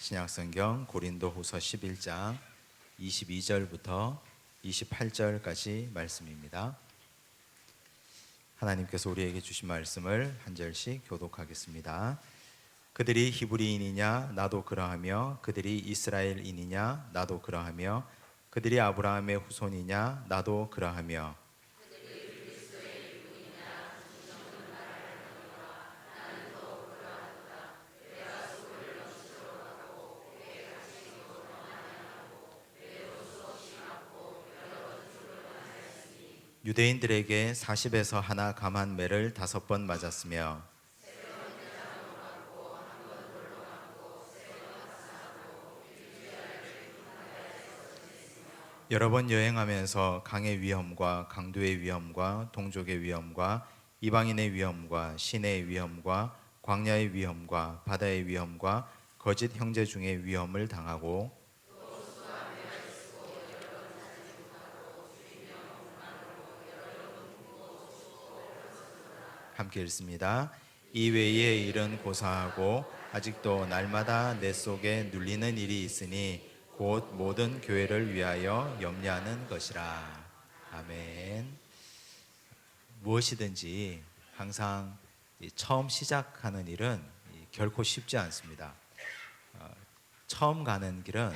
신약성경 고린도후서 11장 22절부터 28절까지 말씀입니다. 하나님께서 우리에게 주신 말씀을 한 절씩 교독하겠습니다. 그들이 히브리인이냐 나도 그러하며 그들이 이스라엘인이냐 나도 그러하며 그들이 아브라함의 후손이냐 나도 그러하며 유대인들에게 40에서 하나 감한 매를 5번 맞았으며 여러 번 여행하면서 강의 위험과 강도의 위험과 동족의 위험과 이방인의 위험과 신의 위험과 광야의 위험과 바다의 위험과 거짓 형제 중의 위험을 당하고 함께 읽습니다. 이외의 일은 고사하고 아직도 날마다 내 속에 눌리는 일이 있으니 곧 모든 교회를 위하여 염려하는 것이라. 아멘. 무엇이든지 항상 처음 시작하는 일은 결코 쉽지 않습니다. 처음 가는 길은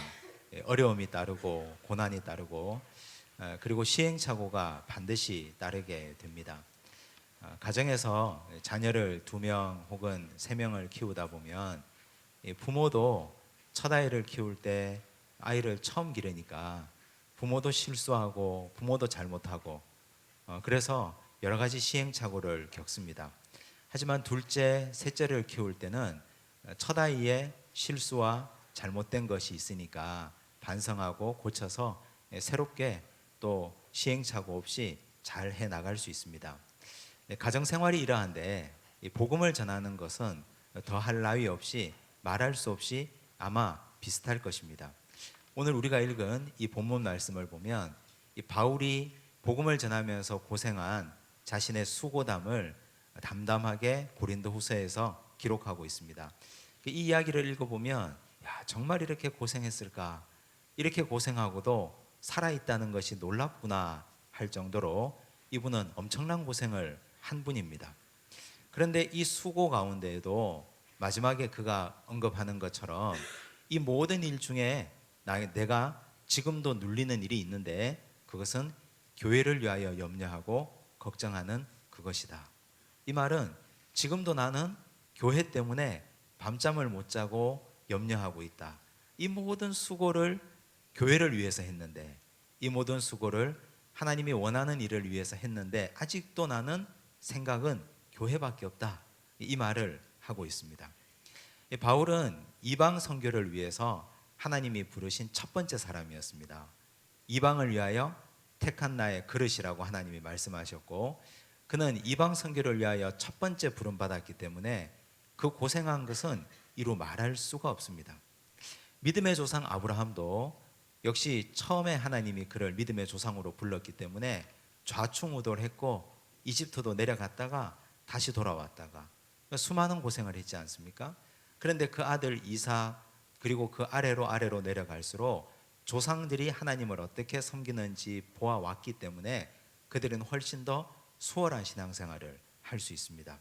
어려움이 따르고 고난이 따르고 그리고 시행착오가 반드시 따르게 됩니다. 가정에서 자녀를 2명 혹은 3명을 키우다 보면 부모도 첫 아이를 키울 때 아이를 처음 기르니까 부모도 실수하고 부모도 잘못하고 그래서 여러 가지 시행착오를 겪습니다. 하지만 둘째, 셋째를 키울 때는 첫 아이의 실수와 잘못된 것이 있으니까 반성하고 고쳐서 새롭게 또 시행착오 없이 잘 해나갈 수 있습니다. 가정생활이 이러한데 복음을 전하는 것은 더할 나위 없이 말할 수 없이 아마 비슷할 것입니다. 오늘 우리가 읽은 이 본문 말씀을 보면 이 바울이 복음을 전하면서 고생한 자신의 수고담을 담담하게 고린도후서에서 기록하고 있습니다. 이 이야기를 읽어보면 야, 정말 이렇게 고생했을까? 이렇게 고생하고도 살아있다는 것이 놀랍구나 할 정도로 이분은 엄청난 고생을 한 분입니다. 그런데 이 수고 가운데에도 마지막에 그가 언급하는 것처럼 이 모든 일 중에 내가 지금도 눌리는 일이 있는데 그것은 교회를 위하여 염려하고 걱정하는 그것이다. 이 말은 지금도 나는 교회 때문에 밤잠을 못 자고 염려하고 있다. 이 모든 수고를 교회를 위해서 했는데 이 모든 수고를 하나님이 원하는 일을 위해서 했는데 아직도 나는 생각은 교회밖에 없다. 이 말을 하고 있습니다. 바울은 이방 선교를 위해서 하나님이 부르신 첫 번째 사람이었습니다. 이방을 위하여 택한 나의 그릇이라고 하나님이 말씀하셨고 그는 이방 선교를 위하여 첫 번째 부름받았기 때문에 그 고생한 것은 이루 말할 수가 없습니다. 믿음의 조상 아브라함도 역시 처음에 하나님이 그를 믿음의 조상으로 불렀기 때문에 좌충우돌했고 이집트도 내려갔다가 다시 돌아왔다가 수많은 고생을 했지 않습니까? 그런데 그 아들 이삭 그리고 그 아래로 내려갈수록 조상들이 하나님을 어떻게 섬기는지 보아왔기 때문에 그들은 훨씬 더 수월한 신앙생활을 할 수 있습니다.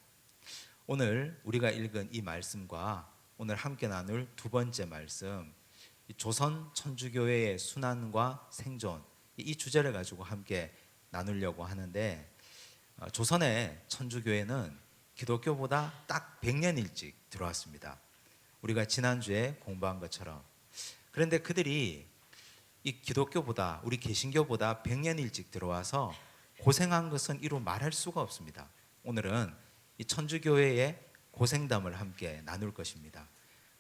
오늘 우리가 읽은 이 말씀과 오늘 함께 나눌 두 번째 말씀 조선 천주교회의 순환과 생존 이 주제를 가지고 함께 나누려고 하는데 조선의 천주교회는 기독교보다 딱 100년 일찍 들어왔습니다. 우리가 지난주에 공부한 것처럼. 그런데 그들이 이 기독교보다 우리 개신교보다 100년 일찍 들어와서 고생한 것은 이루 말할 수가 없습니다. 오늘은 이 천주교회의 고생담을 함께 나눌 것입니다.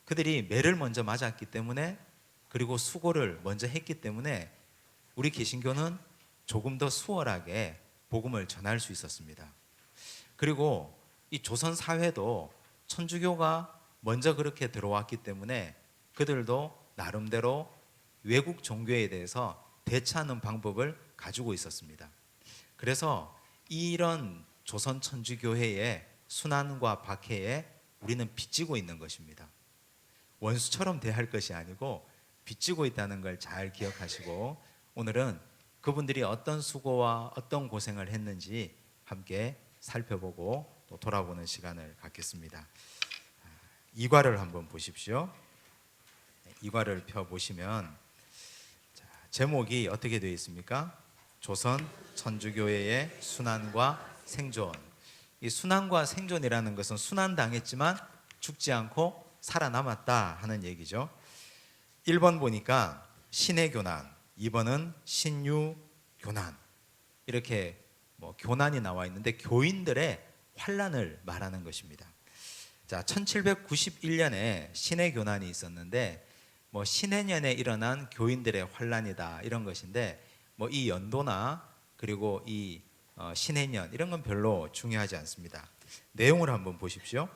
그들이 매를 먼저 맞았기 때문에 그리고 수고를 먼저 했기 때문에 우리 개신교는 조금 더 수월하게 복음을 전할 수 있었습니다. 그리고 이 조선 사회도 천주교가 먼저 그렇게 들어왔기 때문에 그들도 나름대로 외국 종교에 대해서 대처하는 방법을 가지고 있었습니다. 그래서 이런 조선 천주교회의 순환과 박해에 우리는 빚지고 있는 것입니다. 원수처럼 대할 것이 아니고 빚지고 있다는 걸 잘 기억하시고 오늘은 그분들이 어떤 수고와 어떤 고생을 했는지 함께 살펴보고 또 돌아보는 시간을 갖겠습니다. 이과를 한번 보십시오. 이과를 펴보시면 제목이 어떻게 되어 있습니까? 조선 천주교회의 순환과 생존. 이 순환과 생존이라는 것은 순환당했지만 죽지 않고 살아남았다 하는 얘기죠. 1번 보니까 신의 교난, 2번은 신유 교난. 이렇게 교난이 나와 있는데 교인들의 환란을 말하는 것입니다. 자, 1791년에 신의 교난이 있었는데 신의 년에 일어난 교인들의 환란이다 이런 것인데 이 연도나 그리고 이 신의 년 이런 건 별로 중요하지 않습니다. 내용을 한번 보십시오.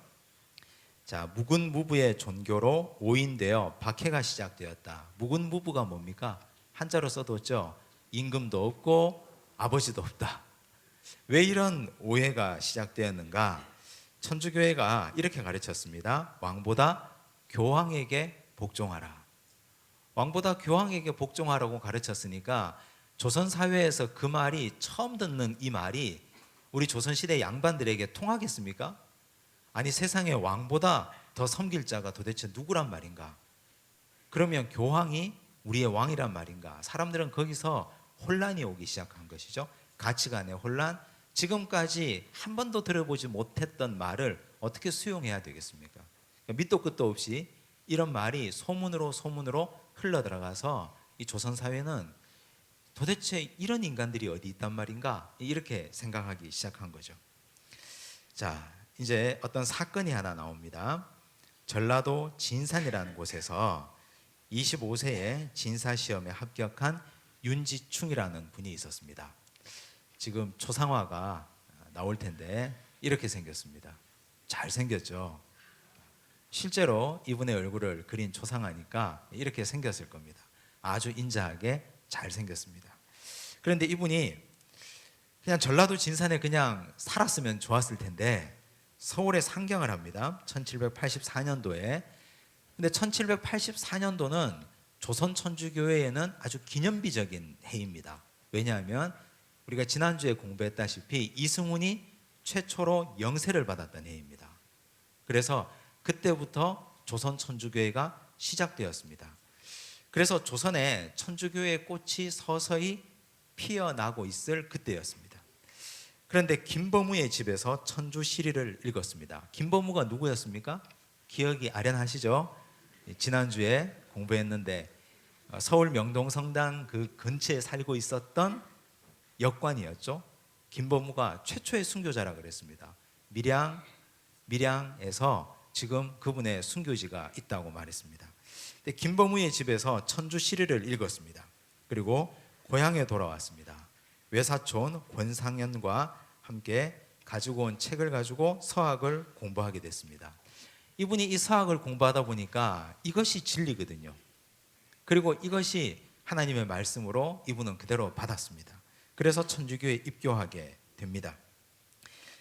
자, 무군무부의 종교로 오인되어 박해가 시작되었다. 무군무부가 뭡니까? 한자로 써뒀죠. 임금도 없고 아버지도 없다. 왜 이런 오해가 시작되었는가? 천주교회가 이렇게 가르쳤습니다. 왕보다 교황에게 복종하라. 왕보다 교황에게 복종하라고 가르쳤으니까 조선사회에서 그 말이 처음 듣는 이 말이 우리 조선시대 양반들에게 통하겠습니까? 아니 세상에 왕보다 더 섬길 자가 도대체 누구란 말인가? 그러면 교황이 우리의 왕이란 말인가? 사람들은 거기서 혼란이 오기 시작한 것이죠. 가치관의 혼란. 지금까지 한 번도 들어보지 못했던 말을 어떻게 수용해야 되겠습니까? 밑도 끝도 없이 이런 말이 소문으로 흘러들어가서 이 조선사회는 도대체 이런 인간들이 어디 있단 말인가? 이렇게 생각하기 시작한 거죠. 자, 이제 어떤 사건이 하나 나옵니다. 전라도 진산이라는 곳에서 25세에 진사시험에 합격한 윤지충이라는 분이 있었습니다. 지금 초상화가 나올 텐데 이렇게 생겼습니다. 잘생겼죠? 실제로 이분의 얼굴을 그린 초상화니까 이렇게 생겼을 겁니다. 아주 인자하게 잘생겼습니다. 그런데 이분이 그냥 전라도 진산에 그냥 살았으면 좋았을 텐데 서울에 상경을 합니다. 1784년도에. 근데 1784년도는 조선 천주교회에는 아주 기념비적인 해입니다. 왜냐하면 우리가 지난주에 공부했다시피 이승훈이 최초로 영세를 받았던 해입니다. 그래서 그때부터 조선 천주교회가 시작되었습니다. 그래서 조선에 천주교회의 꽃이 서서히 피어나고 있을 그때였습니다. 그런데 김범우의 집에서 천주시리를 읽었습니다. 김범우가 누구였습니까? 기억이 아련하시죠? 지난주에 공부했는데 서울 명동성당 그 근처에 살고 있었던 역관이었죠. 김범우가 최초의 순교자라 그랬습니다. 밀양에서 지금 그분의 순교지가 있다고 말했습니다. 근데 김범우의 집에서 천주시리를 읽었습니다. 그리고 고향에 돌아왔습니다. 외사촌 권상현과 함께 가지고 온 책을 가지고 서학을 공부하게 됐습니다. 이분이 이 서학을 공부하다 보니까 이것이 진리거든요. 그리고 이것이 하나님의 말씀으로 이분은 그대로 받았습니다. 그래서 천주교에 입교하게 됩니다.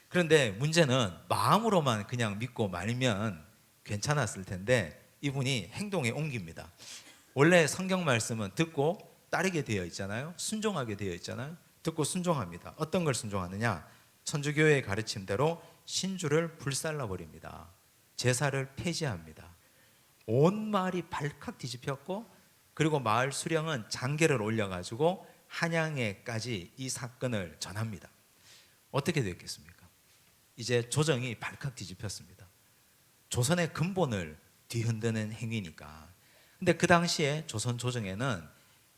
그런데 문제는 마음으로만 그냥 믿고 말면 괜찮았을 텐데 이분이 행동에 옮깁니다. 원래 성경 말씀은 듣고 따르게 되어 있잖아요. 순종하게 되어 있잖아요. 듣고 순종합니다. 어떤 걸 순종하느냐? 천주교회의 가르침대로 신주를 불살라 버립니다. 제사를 폐지합니다. 온 마을이 발칵 뒤집혔고 그리고 마을 수령은 장계를 올려가지고 한양에까지 이 사건을 전합니다. 어떻게 됐겠습니까? 이제 조정이 발칵 뒤집혔습니다. 조선의 근본을 뒤흔드는 행위니까. 근데 그 당시에 조선 조정에는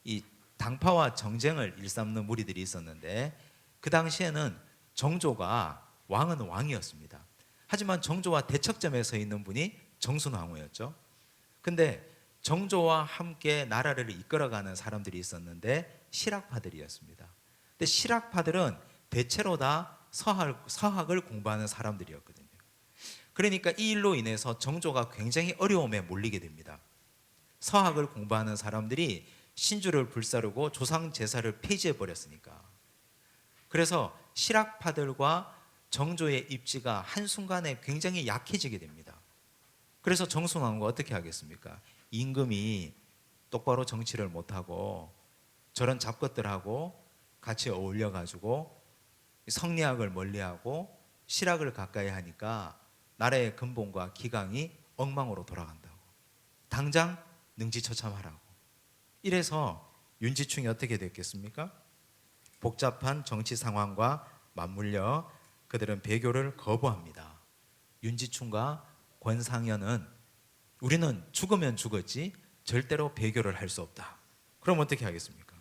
이 당파와 정쟁을 일삼는 무리들이 있었는데 그 당시에는 정조가 왕은 왕이었습니다. 하지만 정조와 대척점에 서 있는 분이 정순왕후였죠. 근데 정조와 함께 나라를 이끌어가는 사람들이 있었는데 실학파들이었습니다. 근데 실학파들은 대체로 다 서학을 공부하는 사람들이었거든요. 그러니까 이 일로 인해서 정조가 굉장히 어려움에 몰리게 됩니다. 서학을 공부하는 사람들이 신주를 불사르고 조상 제사를 폐지해 버렸으니까. 그래서 실학파들과 정조의 입지가 한순간에 굉장히 약해지게 됩니다. 그래서 정순왕후가 어떻게 하겠습니까? 임금이 똑바로 정치를 못하고 저런 잡것들하고 같이 어울려 가지고 성리학을 멀리하고 실학을 가까이 하니까 나라의 근본과 기강이 엉망으로 돌아간다고. 당장 능지처참하라고. 이래서 윤지충이 어떻게 됐겠습니까? 복잡한 정치 상황과 맞물려 그들은 배교를 거부합니다. 윤지충과 권상현은 우리는 죽으면 죽었지 절대로 배교를 할 수 없다. 그럼 어떻게 하겠습니까?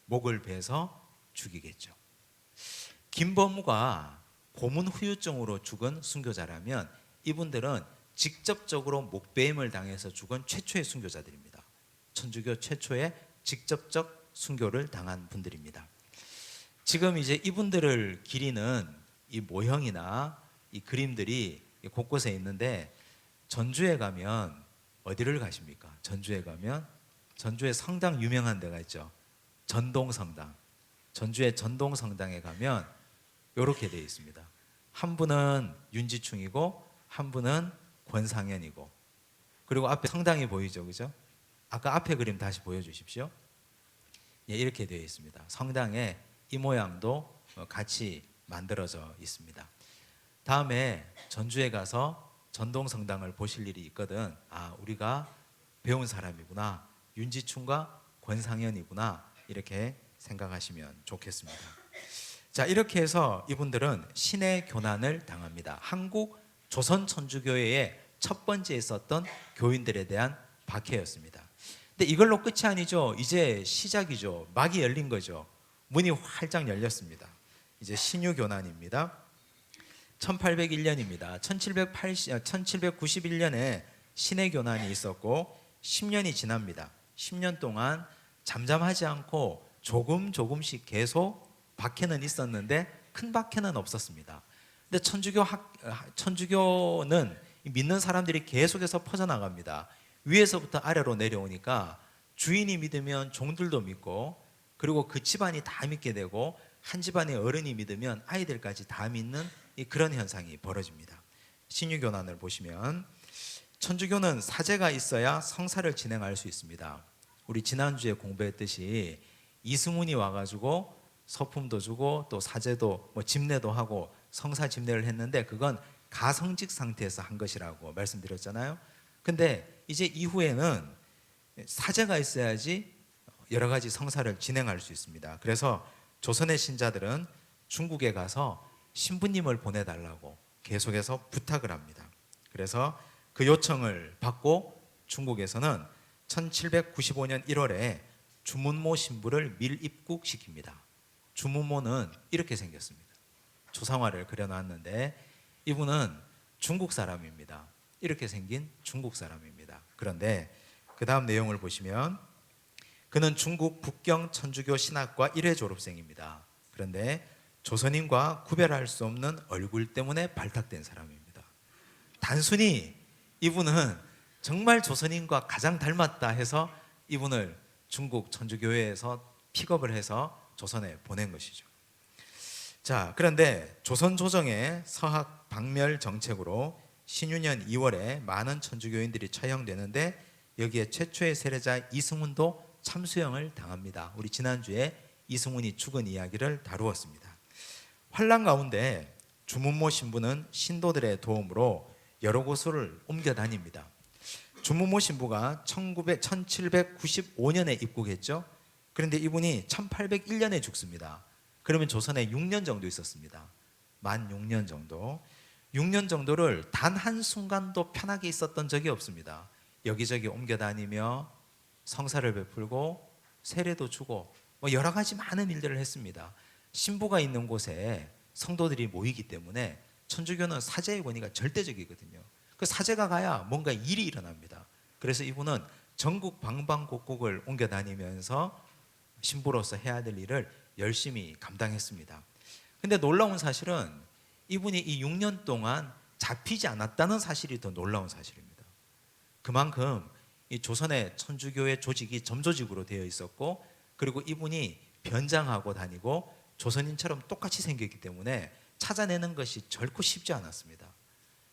목을 베서 죽이겠죠. 김범우가 고문 후유증으로 죽은 순교자라면 이분들은 직접적으로 목배임을 당해서 죽은 최초의 순교자들입니다. 천주교 최초의 직접적 순교를 당한 분들입니다. 지금 이제 이분들을 기리는 이 모형이나 이 그림들이 곳곳에 있는데 전주에 가면 어디를 가십니까? 전주에 가면 전주에 성당 유명한 데가 있죠. 전동성당. 전주의 전동성당에 가면 이렇게 되어 있습니다. 한 분은 윤지충이고 한 분은 권상현이고 그리고 앞에 성당이 보이죠, 그죠? 아까 앞에 그림 다시 보여주십시오. 예, 이렇게 되어 있습니다. 성당에 이 모양도 같이 만들어져 있습니다. 다음에 전주에 가서 전동성당을 보실 일이 있거든. 아, 우리가 배운 사람이구나. 윤지충과 권상현이구나. 이렇게 생각하시면 좋겠습니다. 자, 이렇게 해서 이분들은 신의 교난을 당합니다. 한국 조선 천주교회의 첫 번째 있었던 교인들에 대한 박해였습니다. 근데 이걸로 끝이 아니죠. 이제 시작이죠. 막이 열린 거죠. 문이 활짝 열렸습니다. 이제 신유 교난입니다. 1801년입니다. 1791년에 신의 교난이 있었고 10년이 지납니다. 10년 동안 잠잠하지 않고 조금씩 계속 박해는 있었는데 큰 박해는 없었습니다. 근데 천주교는 믿는 사람들이 계속해서 퍼져나갑니다. 위에서부터 아래로 내려오니까 주인이 믿으면 종들도 믿고 그리고 그 집안이 다 믿게 되고 한 집안의 어른이 믿으면 아이들까지 다 믿는 그런 현상이 벌어집니다. 신유교난을 보시면 천주교는 사제가 있어야 성사를 진행할 수 있습니다. 우리 지난주에 공부했듯이 이승훈이 와가지고 서품도 주고 또 사제도 집례도 하고 성사 집례를 했는데 그건 가성직 상태에서 한 것이라고 말씀드렸잖아요. 근데 이제 이후에는 사제가 있어야지 여러 가지 성사를 진행할 수 있습니다. 그래서 조선의 신자들은 중국에 가서 신부님을 보내달라고 계속해서 부탁을 합니다. 그래서 그 요청을 받고 중국에서는 1795년 1월에 주문모 신부를 밀입국시킵니다. 주문모는 이렇게 생겼습니다. 조상화를 그려놨는데 이분은 중국 사람입니다. 이렇게 생긴 중국 사람입니다. 그런데 그 다음 내용을 보시면 그는 중국 북경 천주교 신학과 1회 졸업생입니다. 그런데 조선인과 구별할 수 없는 얼굴 때문에 발탁된 사람입니다. 단순히 이분은 정말 조선인과 가장 닮았다 해서 이분을 중국 천주교회에서 픽업을 해서 조선에 보낸 것이죠. 자, 그런데 조선 조정의 서학 박멸 정책으로 신유년 2월에 많은 천주교인들이 처형되는데 여기에 최초의 세례자 이승훈도 참수형을 당합니다. 우리 지난주에 이승훈이 죽은 이야기를 다루었습니다. 환란 가운데 주문모 신부는 신도들의 도움으로 여러 곳을 옮겨 다닙니다. 주문모 신부가 1795년에 입국했죠. 그런데 이분이 1801년에 죽습니다. 그러면 조선에 6년 정도 있었습니다. 만 6년 정도. 6년 정도를 단 한순간도 편하게 있었던 적이 없습니다. 여기저기 옮겨 다니며 성사를 베풀고 세례도 주고 여러 가지 많은 일들을 했습니다. 신부가 있는 곳에 성도들이 모이기 때문에 천주교는 사제의 권위가 절대적이거든요. 그 사제가 가야 뭔가 일이 일어납니다. 그래서 이분은 전국 방방곡곡을 옮겨 다니면서 신부로서 해야 될 일을 열심히 감당했습니다. 근데 놀라운 사실은 이분이 이 6년 동안 잡히지 않았다는 사실이 더 놀라운 사실입니다. 그만큼 이 조선의 천주교의 조직이 점조직으로 되어 있었고 그리고 이분이 변장하고 다니고 조선인처럼 똑같이 생겼기 때문에 찾아내는 것이 결코 쉽지 않았습니다.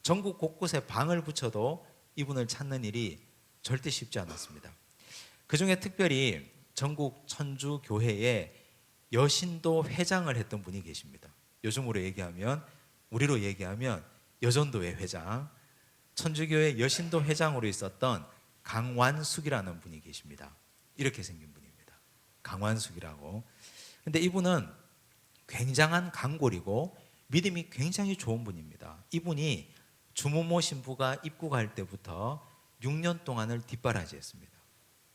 전국 곳곳에 방을 붙여도 이분을 찾는 일이 절대 쉽지 않았습니다. 그 중에 특별히 전국 천주교회에 여신도 회장을 했던 분이 계십니다. 요즘으로 얘기하면, 우리로 얘기하면 여전도회 회장, 천주교회 여신도 회장으로 있었던 강완숙이라는 분이 계십니다. 이렇게 생긴 분입니다. 강완숙이라고. 근데 이분은 굉장한 강골이고 믿음이 굉장히 좋은 분입니다. 이분이 주무모 신부가 입국할 때부터 6년 동안을 뒷바라지했습니다.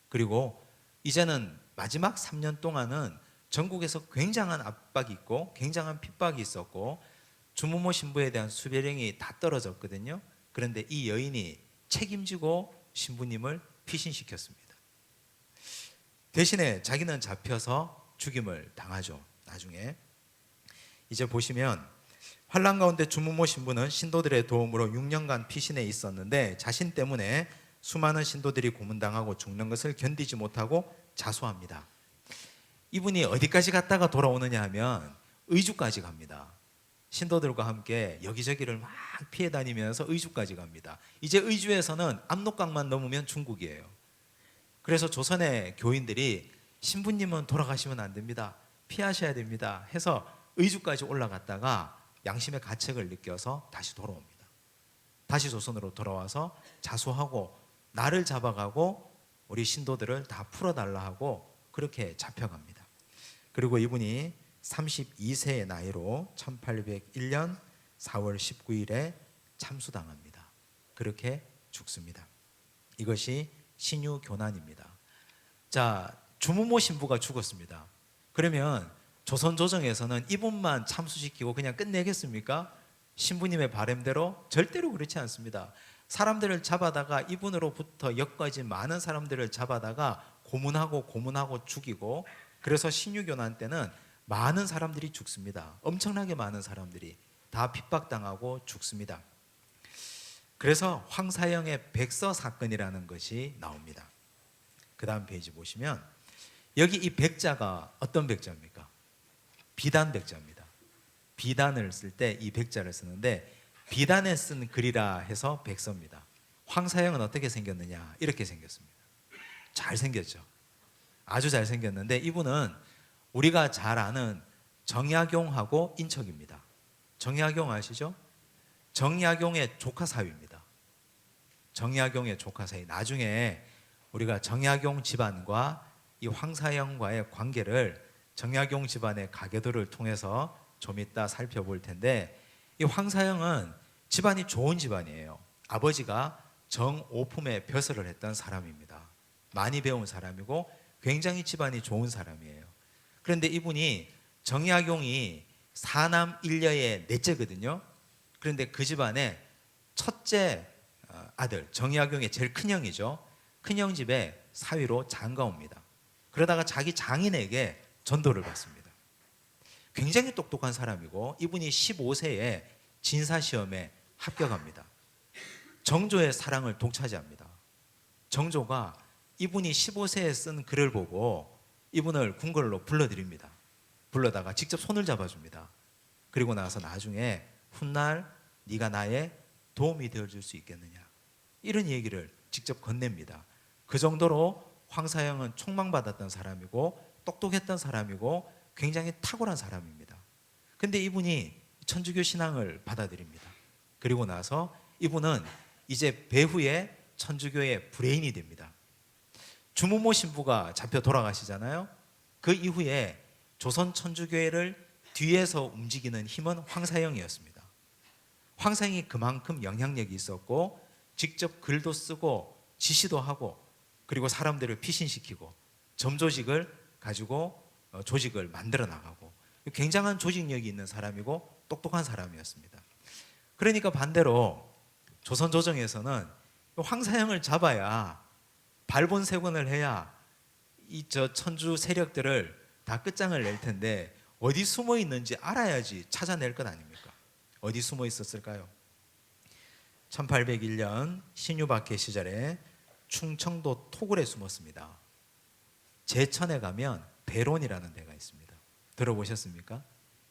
그리고 이제는 마지막 3년 동안은 전국에서 굉장한 압박이 있고 굉장한 핍박이 있었고 주무모 신부에 대한 수배령이 다 떨어졌거든요. 그런데 이 여인이 책임지고 신부님을 피신시켰습니다. 대신에 자기는 잡혀서 죽임을 당하죠. 나중에 이제 보시면 환란 가운데 주무모 신부는 신도들의 도움으로 6년간 피신해 있었는데 자신 때문에 수많은 신도들이 고문당하고 죽는 것을 견디지 못하고 자수합니다. 이분이 어디까지 갔다가 돌아오느냐 하면 의주까지 갑니다. 신도들과 함께 여기저기를 막 피해 다니면서 의주까지 갑니다. 이제 의주에서는 압록강만 넘으면 중국이에요. 그래서 조선의 교인들이 신부님은 돌아가시면 안 됩니다. 피하셔야 됩니다. 해서 의주까지 올라갔다가 양심의 가책을 느껴서 다시 돌아옵니다. 다시 조선으로 돌아와서 자수하고 나를 잡아가고 우리 신도들을 다 풀어달라 하고 그렇게 잡혀갑니다. 그리고 이분이 32세의 나이로 1801년 4월 19일에 참수당합니다. 그렇게 죽습니다. 이것이 신유교난입니다. 자, 주무모 신부가 죽었습니다. 그러면 조선 조정에서는 이분만 참수시키고 그냥 끝내겠습니까? 신부님의 바람대로 절대로 그렇지 않습니다. 사람들을 잡아다가 이분으로부터 엮어진 많은 사람들을 잡아다가 고문하고 죽이고, 그래서 신유교난 때는 많은 사람들이 죽습니다. 엄청나게 많은 사람들이 다 핍박당하고 죽습니다. 그래서 황사영의 백서 사건이라는 것이 나옵니다. 그 다음 페이지 보시면 여기 이 백자가 어떤 백자입니까? 비단 백자입니다. 비단을 쓸 때 이 백자를 쓰는데 비단에 쓴 글이라 해서 백서입니다. 황사영은 어떻게 생겼느냐? 이렇게 생겼습니다. 잘생겼죠. 아주 잘생겼는데 이분은 우리가 잘 아는 정약용하고 인척입니다. 정약용 아시죠? 정약용의 조카 사위입니다. 정약용의 조카 사위. 나중에 우리가 정약용 집안과 이 황사영과의 관계를 정약용 집안의 가계도를 통해서 좀 이따 살펴볼 텐데, 이 황사영은 집안이 좋은 집안이에요. 아버지가 정오품의 벼슬을 했던 사람입니다. 많이 배운 사람이고 굉장히 집안이 좋은 사람이에요. 그런데 이분이 정약용이 사남 일녀의 넷째거든요. 그런데 그 집안의 첫째 아들, 정약용의 제일 큰형이죠. 큰형 집에 사위로 장가옵니다. 그러다가 자기 장인에게 전도를 받습니다. 굉장히 똑똑한 사람이고 이분이 15세에 진사시험에 합격합니다. 정조의 사랑을 독차지합니다. 정조가 이분이 15세에 쓴 글을 보고 이분을 궁궐로 불러들입니다. 불러다가 직접 손을 잡아줍니다. 그리고 나서 나중에 훗날 네가 나의 도움이 되어줄 수 있겠느냐, 이런 얘기를 직접 건넵니다. 그 정도로 황사영은 촉망받았던 사람이고 똑똑했던 사람이고 굉장히 탁월한 사람입니다. 근데 이분이 천주교 신앙을 받아들입니다. 그리고 나서 이분은 이제 배후에 천주교의 브레인이 됩니다. 주무모 신부가 잡혀 돌아가시잖아요. 그 이후에 조선 천주교회를 뒤에서 움직이는 힘은 황사영이었습니다. 황사영이 그만큼 영향력이 있었고 직접 글도 쓰고 지시도 하고 그리고 사람들을 피신시키고 점조직을 가지고 조직을 만들어 나가고 굉장한 조직력이 있는 사람이고 똑똑한 사람이었습니다. 그러니까 반대로 조선 조정에서는 황사영을 잡아야 발본색원을 해야 이 천주 세력들을 다 끝장을 낼 텐데 어디 숨어 있는지 알아야지 찾아낼 것 아닙니까? 어디 숨어 있었을까요? 1801년 신유박해 시절에 충청도 토굴에 숨었습니다. 제천에 가면 배론이라는 데가 있습니다. 들어보셨습니까?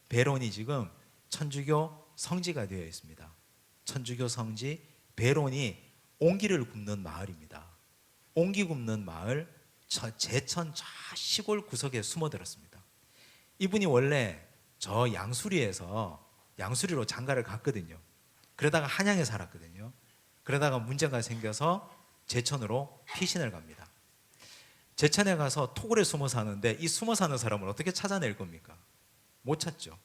배론이 지금 천주교 성지가 되어 있습니다. 천주교 성지 배론이 옹기를 굽는 마을입니다. 옹기 굽는 마을, 제천 저 시골 구석에 숨어들었습니다. 이분이 원래 저 양수리로 장가를 갔거든요. 그러다가 한양에 살았거든요. 그러다가 문제가 생겨서 제천으로 피신을 갑니다. 제천에 가서 토굴에 숨어 사는데 이 숨어 사는 사람을 어떻게 찾아낼 겁니까? 못 찾죠.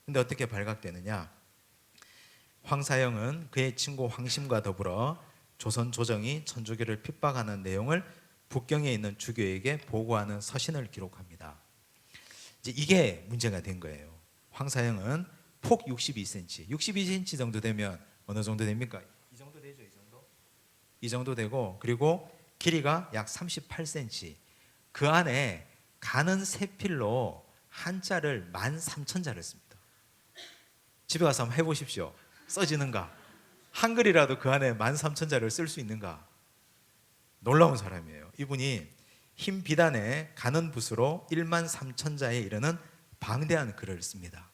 근데 어떻게 발각되느냐? 황사영은 그의 친구 황심과 더불어 조선 조정이 천주교를 핍박하는 내용을 북경에 있는 주교에게 보고하는 서신을 기록합니다. 이제 이게 문제가 된 거예요. 황사영은 폭 62cm, 62cm 정도 되면 어느 정도 됩니까? 이 정도 되죠, 이 정도? 이 정도 되고, 그리고 길이가 약 38cm. 그 안에 가는 세필로 한자를 13,000자를 씁니다. 집에 가서 한번 해보십시오. 써지는가? 한글이라도 그 안에 13,000자를 쓸 수 있는가? 놀라운 사람이에요. 이분이 흰 비단에 가는 붓으로 13,000자에 이르는 방대한 글을 씁니다.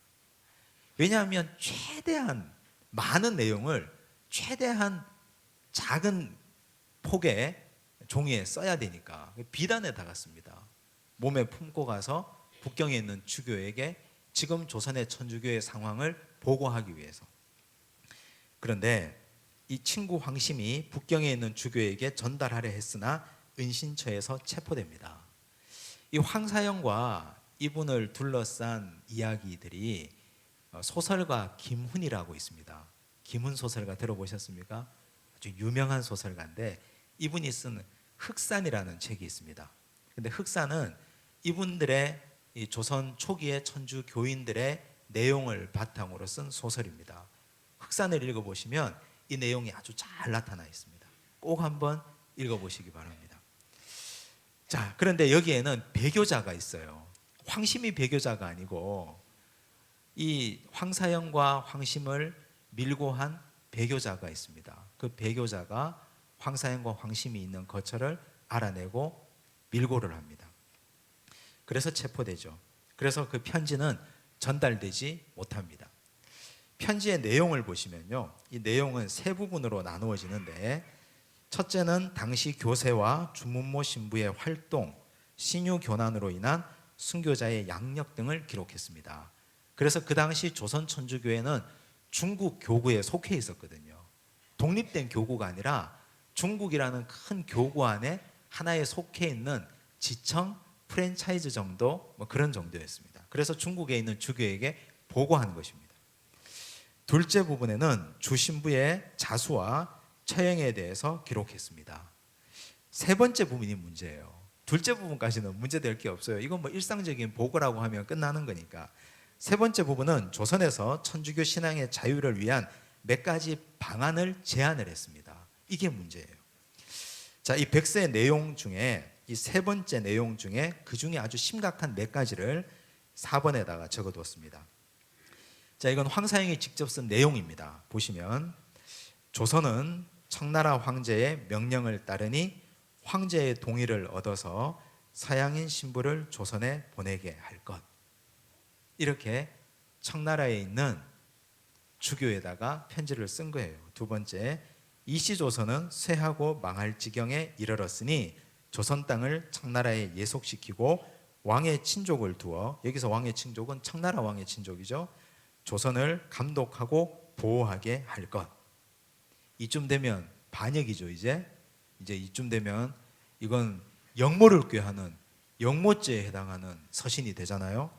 왜냐하면 최대한 많은 내용을 최대한 작은 폭의 종이에 써야 되니까 비단에다가 씁니다. 몸에 품고 가서 북경에 있는 주교에게 지금 조선의 천주교의 상황을 보고하기 위해서. 그런데 이 친구 황심이 북경에 있는 주교에게 전달하려 했으나 은신처에서 체포됩니다. 이 황사영과 이분을 둘러싼 이야기들이 소설가 김훈이라고 있습니다. 김훈 소설가 들어보셨습니까? 아주 유명한 소설가인데 이분이 쓴 흑산이라는 책이 있습니다. 근데 흑산은 이분들의 이 조선 초기의 천주 교인들의 내용을 바탕으로 쓴 소설입니다. 흑산을 읽어보시면 이 내용이 아주 잘 나타나 있습니다. 꼭 한번 읽어보시기 바랍니다. 자, 그런데 여기에는 배교자가 있어요. 황심이 배교자가 아니고 이 황사영과 황심을 밀고 한 배교자가 있습니다. 그 배교자가 황사영과 황심이 있는 거처를 알아내고 밀고를 합니다. 그래서 체포되죠. 그래서 그 편지는 전달되지 못합니다. 편지의 내용을 보시면요, 이 내용은 세 부분으로 나누어지는데, 첫째는 당시 교세와 주문모 신부의 활동, 신유 교난으로 인한 순교자의 양력 등을 기록했습니다. 그래서 그 당시 조선 천주교회는 중국 교구에 속해 있었거든요. 독립된 교구가 아니라 중국이라는 큰 교구 안에 하나에 속해 있는 지청, 프랜차이즈 정도, 그런 정도였습니다. 그래서 중국에 있는 주교에게 보고한 것입니다. 둘째 부분에는 주신부의 자수와 처형에 대해서 기록했습니다. 세 번째 부분이 문제예요. 둘째 부분까지는 문제될 게 없어요. 이건 일상적인 보고라고 하면 끝나는 거니까. 세 번째 부분은 조선에서 천주교 신앙의 자유를 위한 몇 가지 방안을 제안을 했습니다. 이게 문제예요. 자, 이 백서의 내용 중에 이 세 번째 내용 중에 그 중에 아주 심각한 몇 가지를 4번에다가 적어두었습니다. 자, 이건 황사영이 직접 쓴 내용입니다. 보시면 조선은 청나라 황제의 명령을 따르니 황제의 동의를 얻어서 서양인 신부를 조선에 보내게 할 것. 이렇게 청나라에 있는 주교에다가 편지를 쓴 거예요. 두 번째, 이시조선은 쇠하고 망할 지경에 이르렀으니 조선 땅을 청나라에 예속시키고 왕의 친족을 두어, 여기서 왕의 친족은 청나라 왕의 친족이죠, 조선을 감독하고 보호하게 할 것. 이쯤 되면 반역이죠. 이제 이쯤 되면 이건 영모를 꾀하는 영모죄에 해당하는 서신이 되잖아요.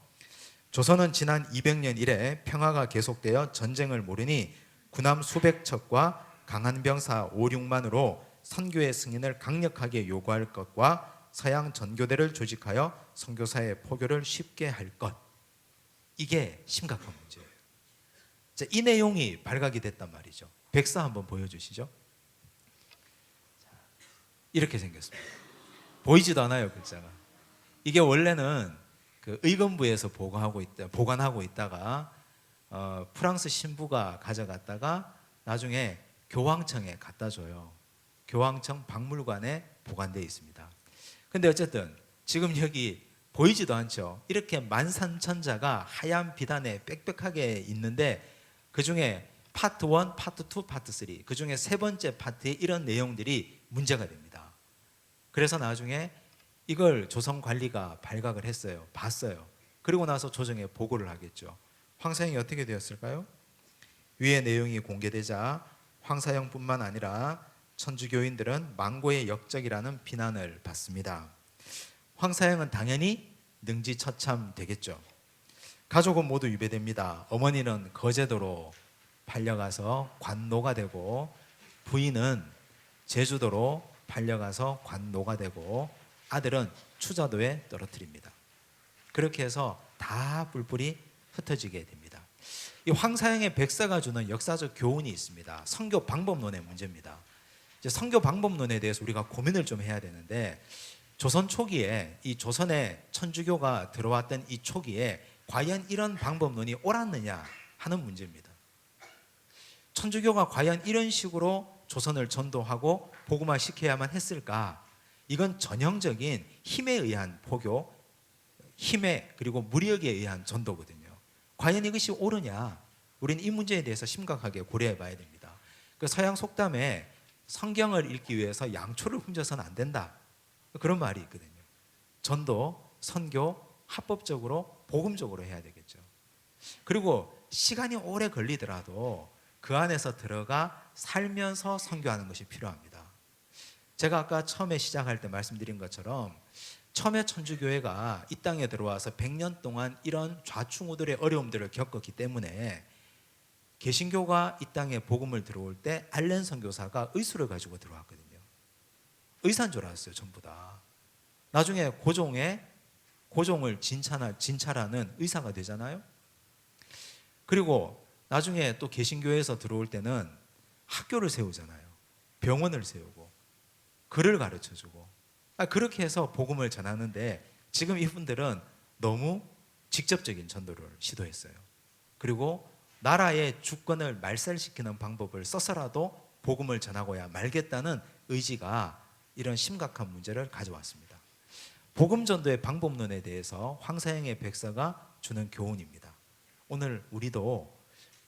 조선은 지난 200년 이래 평화가 계속되어 전쟁을 모르니 군함 수백 척과 강한 병사 5, 6만으로 선교의 승인을 강력하게 요구할 것과 서양 전교대를 조직하여 선교사의 포교를 쉽게 할 것. 이게 심각한 문제예요. 자, 이 내용이 발각이 됐단 말이죠. 백서 한번 보여주시죠. 이렇게 생겼습니다. 보이지도 않아요, 글자가. 이게 원래는 그 의검부에서 보관하고 있다가 프랑스 신부가 가져갔다가 나중에 교황청에 갖다 줘요. 교황청 박물관에 보관되어 있습니다. 근데 어쨌든 지금 여기 보이지도 않죠. 이렇게 13,000자가 하얀 비단에 빽빽하게 있는데 그 중에 파트 1, 파트 2, 파트 3 그중에 세 번째 파트에 이런 내용들이 문제가 됩니다. 그래서 나중에 이걸 조선관리가 발각을 했어요. 봤어요. 그리고 나서 조정에 보고를 하겠죠. 황사영이 어떻게 되었을까요? 위의 내용이 공개되자 황사영뿐만 아니라 천주교인들은 망고의 역적이라는 비난을 받습니다. 황사영은 당연히 능지처참 되겠죠. 가족은 모두 유배됩니다. 어머니는 거제도로 팔려가서 관노가 되고, 부인은 제주도로 팔려가서 관노가 되고, 아들은 추자도에 떨어뜨립니다. 그렇게 해서 다 뿔뿔이 흩어지게 됩니다. 이 황사영의 백사가 주는 역사적 교훈이 있습니다. 선교 방법론의 문제입니다. 이제 선교 방법론에 대해서 우리가 고민을 좀 해야 되는데, 조선 초기에 이 조선에 천주교가 들어왔던 이 초기에 과연 이런 방법론이 옳았느냐 하는 문제입니다. 천주교가 과연 이런 식으로 조선을 전도하고 복음화 시켜야만 했을까? 이건 전형적인 힘에 의한 포교, 힘에 그리고 무력에 의한 전도거든요. 과연 이것이 옳으냐? 우리는 이 문제에 대해서 심각하게 고려해 봐야 됩니다. 그 서양 속담에 성경을 읽기 위해서 양초를 훔쳐서는 안 된다, 그런 말이 있거든요. 전도, 선교 합법적으로 복음적으로 해야 되겠죠. 그리고 시간이 오래 걸리더라도 그 안에서 들어가 살면서 선교하는 것이 필요합니다. 제가 아까 처음에 시작할 때 말씀드린 것처럼 처음에 천주교회가 이 땅에 들어와서 100년 동안 이런 좌충우돌의 어려움들을 겪었기 때문에 개신교가 이 땅에 복음을 들어올 때 알렌 선교사가 의수를 가지고 들어왔거든요. 의사인 줄 알았어요, 전부 다. 나중에 고종을 진찰하는 의사가 되잖아요. 그리고 나중에 또 개신교에서 들어올 때는 학교를 세우잖아요. 병원을 세우고 글을 가르쳐주고, 그렇게 해서 복음을 전하는데, 지금 이분들은 너무 직접적인 전도를 시도했어요. 그리고 나라의 주권을 말살시키는 방법을 써서라도 복음을 전하고야 말겠다는 의지가 이런 심각한 문제를 가져왔습니다. 복음 전도의 방법론에 대해서 황사영의 백사가 주는 교훈입니다. 오늘 우리도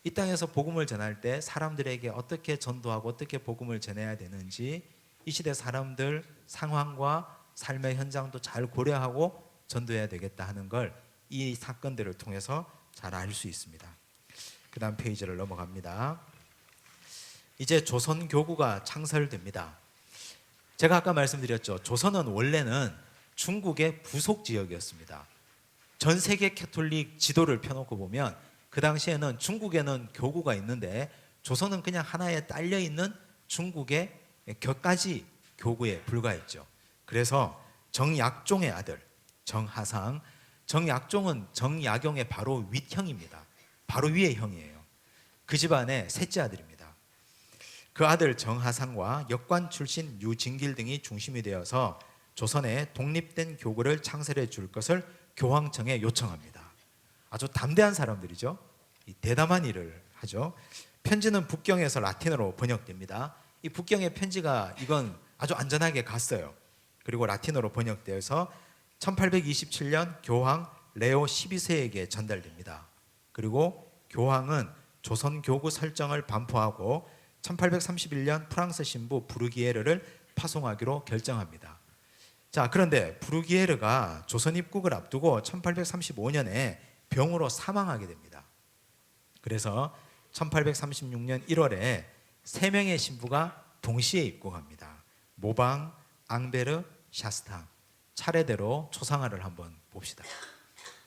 이 땅에서 복음을 전할 때 사람들에게 어떻게 전도하고 어떻게 복음을 전해야 되는지, 이 시대 사람들 상황과 삶의 현장도 잘 고려하고 전도해야 되겠다 하는 걸 이 사건들을 통해서 잘 알 수 있습니다. 그 다음 페이지를 넘어갑니다. 이제 조선교구가 창설됩니다. 제가 아까 말씀드렸죠. 조선은 원래는 중국의 부속 지역이었습니다. 전 세계 캐톨릭 지도를 펴놓고 보면 그 당시에는 중국에는 교구가 있는데 조선은 그냥 하나에 딸려있는 중국의 격가지 교구에 불과했죠. 그래서 정약종의 아들 정하상, 정약종은 정약용의 바로 윗형입니다. 바로 위의 형이에요. 그 집안의 셋째 아들입니다. 그 아들 정하상과 역관 출신 유진길 등이 중심이 되어서 조선에 독립된 교구를 창설해 줄 것을 교황청에 요청합니다. 아주 담대한 사람들이죠. 대담한 일을 하죠. 편지는 북경에서 라틴어로 번역됩니다. 이 북경의 편지가 이건 아주 안전하게 갔어요. 그리고 라틴어로 번역되어서 1827년 교황 레오 12세에게 전달됩니다. 그리고 교황은 조선교구 설정을 반포하고 1831년 프랑스 신부 부르기에르를 파송하기로 결정합니다. 자, 그런데 부르기에르가 조선 입국을 앞두고 1835년에 병으로 사망하게 됩니다. 그래서 1836년 1월에 3명의 신부가 동시에 입국합니다. 모방, 앙베르, 샤스탕. 차례대로 초상화를 한번 봅시다.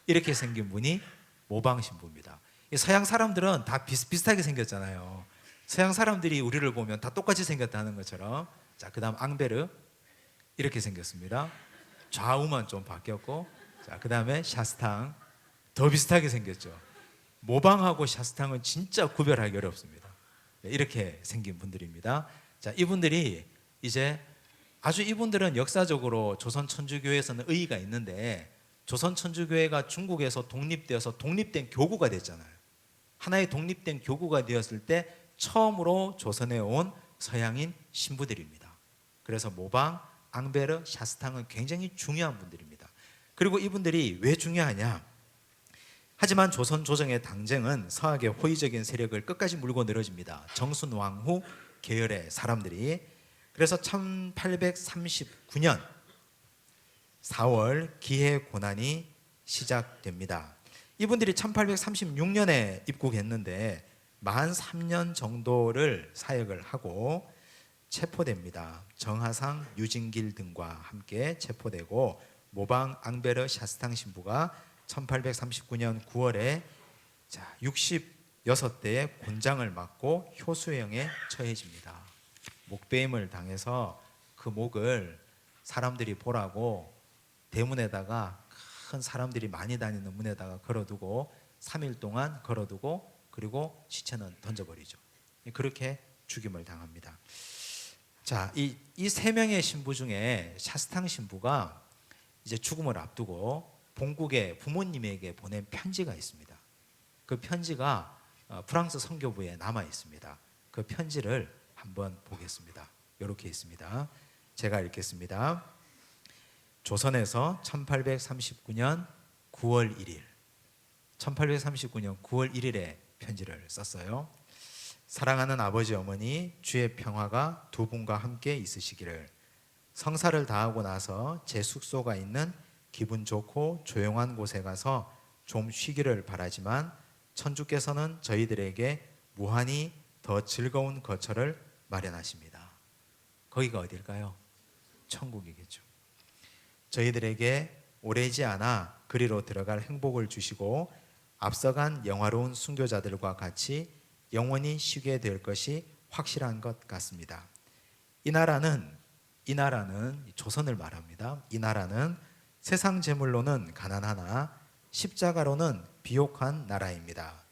이렇게 생긴 분이 모방 신부입니다. 서양 사람들은 다 비슷비슷하게 생겼잖아요. 서양 사람들이 우리를 보면 다 똑같이 생겼다는 것처럼. 자, 그 다음 앙베르 이렇게 생겼습니다. 좌우만 좀 바뀌었고, 자, 그 다음에 샤스탕 더 비슷하게 생겼죠. 모방하고 샤스탕은 진짜 구별하기 어렵습니다. 이렇게 생긴 분들입니다. 자, 이분들이 이제 아주 이분들은 역사적으로 조선 천주교회에서는 의의가 있는데, 조선 천주교회가 중국에서 독립되어서 독립된 교구가 됐잖아요. 하나의 독립된 교구가 되었을 때 처음으로 조선에 온 서양인 신부들입니다. 그래서 모방, 앙베르, 샤스탕은 굉장히 중요한 분들입니다. 그리고 이분들이 왜 중요하냐? 하지만 조선 조정의 당정은 서학의 호의적인 세력을 끝까지 물고 늘어집니다. 정순왕후 계열의 사람들이. 그래서 1839년 4월 기해 고난이 시작됩니다. 이분들이 1836년에 입국했는데 43년 정도를 사역을 하고 체포됩니다. 정하상, 유진길 등과 함께 체포되고 모방 앙베르 샤스탕 신부가 1839년 9월에 66대의 곤장을 맞고 효수형에 처해집니다. 목배임을 당해서 그 목을 사람들이 보라고 대문에다가 큰 사람들이 많이 다니는 문에다가 걸어두고 3일 동안 걸어두고 그리고 시체는 던져버리죠. 그렇게 죽임을 당합니다. 자, 이 세 명의 신부 중에 샤스탕 신부가 이제 죽음을 앞두고 본국의 부모님에게 보낸 편지가 있습니다. 그 편지가 프랑스 선교부에 남아 있습니다. 그 편지를 한번 보겠습니다. 이렇게 있습니다. 제가 읽겠습니다. 조선에서 1839년 9월 1일 1839년 9월 1일에 편지를 썼어요. 사랑하는 아버지 어머니, 주의 평화가 두 분과 함께 있으시기를. 성사를 다하고 나서 제 숙소가 있는 기분 좋고 조용한 곳에 가서 좀 쉬기를 바라지만 천주께서는 저희들에게 무한히 더 즐거운 거처를 마련하십니다. 거기가 어딜까요? 천국이겠죠. 저희들에게 오래지 않아 그리로 들어갈 행복을 주시고 앞서간 영화로운 순교자들과 같이 영원히 쉬게 될 것이 확실한 것 같습니다. 이 나라는 조선을 말합니다. 이 나라는 세상 재물로는 가난하나 십자가로는 비옥한 나라입니다.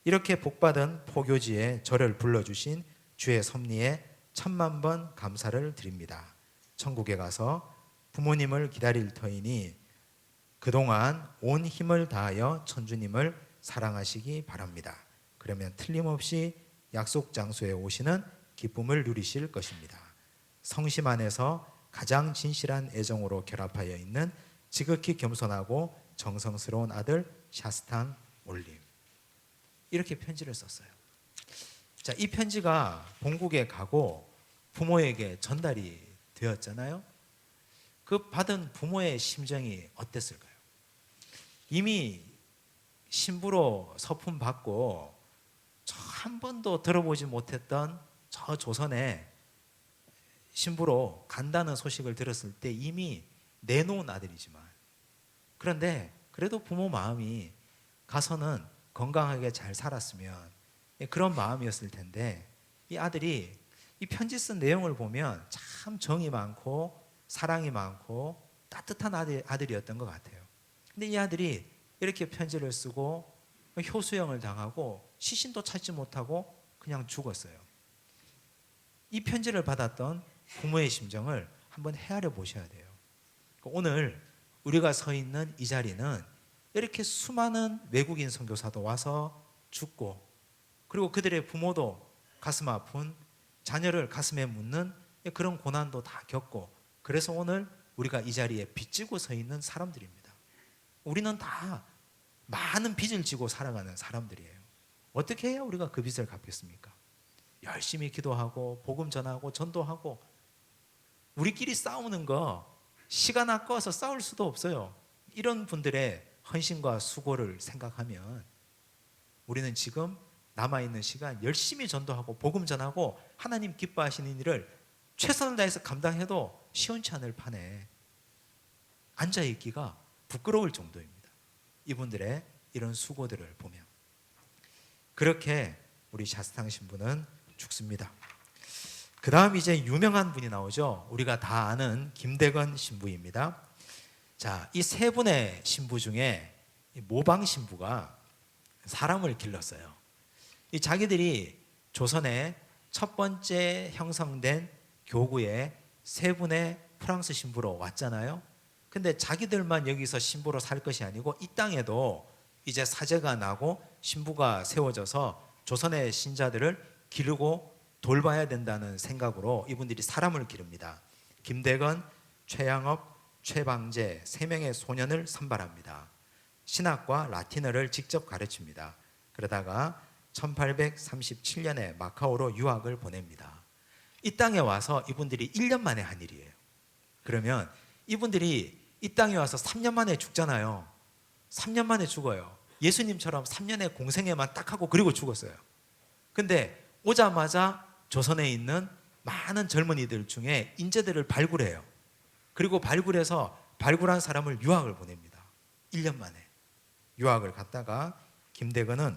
이렇게 복받은 포교지에 저를 불러주신 주의 섭리에 10,000번 감사를 드립니다. 천국에 가서 부모님을 기다릴 터이니 그동안 온 힘을 다하여 천주님을 사랑하시기 바랍니다. 그러면 틀림없이 약속 장소에 오시는 기쁨을 누리실 것입니다. 성심 안에서 가장 진실한 애정으로 결합하여 있는 지극히 겸손하고 정성스러운 아들 샤스탕 올림. 이렇게 편지를 썼어요. 자, 이 편지가 본국에 가고 부모에게 전달이 되었잖아요. 그 받은 부모의 심정이 어땠을까요? 이미 신부로 서품 받고 한 번도 들어보지 못했던 저 조선에 신부로 간다는 소식을 들었을 때 이미 내놓은 아들이지만, 그런데 그래도 부모 마음이 가서는 건강하게 잘 살았으면 그런 마음이었을 텐데, 이 아들이 이 편지 쓴 내용을 보면 참 정이 많고 사랑이 많고 따뜻한 아들이었던 것 같아요. 근데 이 아들이 이렇게 편지를 쓰고 효수형을 당하고 시신도 찾지 못하고 그냥 죽었어요. 이 편지를 받았던 부모의 심정을 한번 헤아려 보셔야 돼요. 오늘 우리가 서 있는 이 자리는 이렇게 수많은 외국인 선교사도 와서 죽고, 그리고 그들의 부모도 가슴 아픈 자녀를 가슴에 묻는 그런 고난도 다 겪고, 그래서 오늘 우리가 이 자리에 빚지고 서 있는 사람들입니다. 우리는 다 많은 빚을 지고 살아가는 사람들이에요. 어떻게 해야 우리가 그 빚을 갚겠습니까? 열심히 기도하고 복음 전하고 전도하고, 우리끼리 싸우는 거 시간 아까워서 싸울 수도 없어요. 이런 분들의 헌신과 수고를 생각하면 우리는 지금 남아있는 시간 열심히 전도하고 복음 전하고 하나님 기뻐하시는 일을 최선을 다해서 감당해도 시원치 않을 판에 앉아있기가 부끄러울 정도입니다. 이분들의 이런 수고들을 보면. 그렇게 우리 샤스탕 신부는 죽습니다. 그 다음 이제 유명한 분이 나오죠. 우리가 다 아는 김대건 신부입니다. 자, 이 세 분의 신부 중에 모방 신부가 사람을 길렀어요. 이 자기들이 조선에 첫 번째 형성된 교구에 세 분의 프랑스 신부로 왔잖아요. 근데 자기들만 여기서 신부로 살 것이 아니고 이 땅에도 이제 사제가 나고 신부가 세워져서 조선의 신자들을 기르고 돌봐야 된다는 생각으로 이분들이 사람을 기릅니다. 김대건, 최양업, 최방재 세 명의 소년을 선발합니다. 신학과 라틴어를 직접 가르칩니다. 그러다가 1837년에 마카오로 유학을 보냅니다. 이 땅에 와서 이분들이 1년 만에 한 일이에요. 그러면 이분들이 이 땅에 와서 3년 만에 죽잖아요. 3년 만에 죽어요. 예수님처럼 3년의 공생애만 딱 하고 그리고 죽었어요. 근데 오자마자 조선에 있는 많은 젊은이들 중에 인재들을 발굴해요. 그리고 발굴한 사람을 유학을 보냅니다. 1년 만에 유학을 갔다가 김대건은